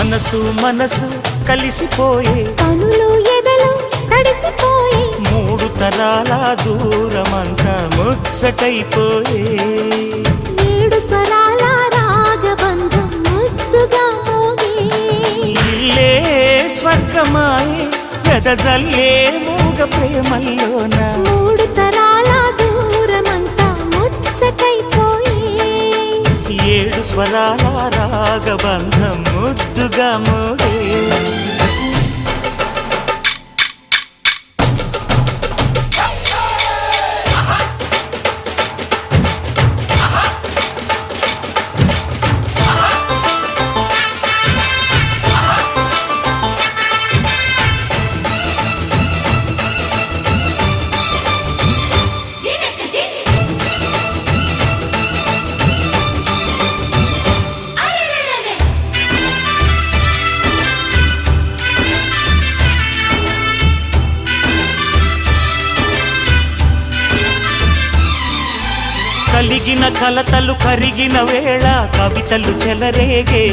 మనసు మనసు కలిసిపోయే కనులు ఎదలు తడిసిపోయే మూడు తరాల దూరమంతా ముచ్చటైపోయే ఏడు స్వరాల రాగబంధం ముద్దుగా మోగే ఇల్లే స్వర్గమాయే ఎదజల్లే మూగ ప్రేమల్లోన మూడు తరాల దూరమంతా ముచ్చటైపోయే ఏడు స్వరాల రాగబంధం ముద్దుగా మోగే కలిగిన కలతలు కరిగిన వేళ కవితలు చెలరేగే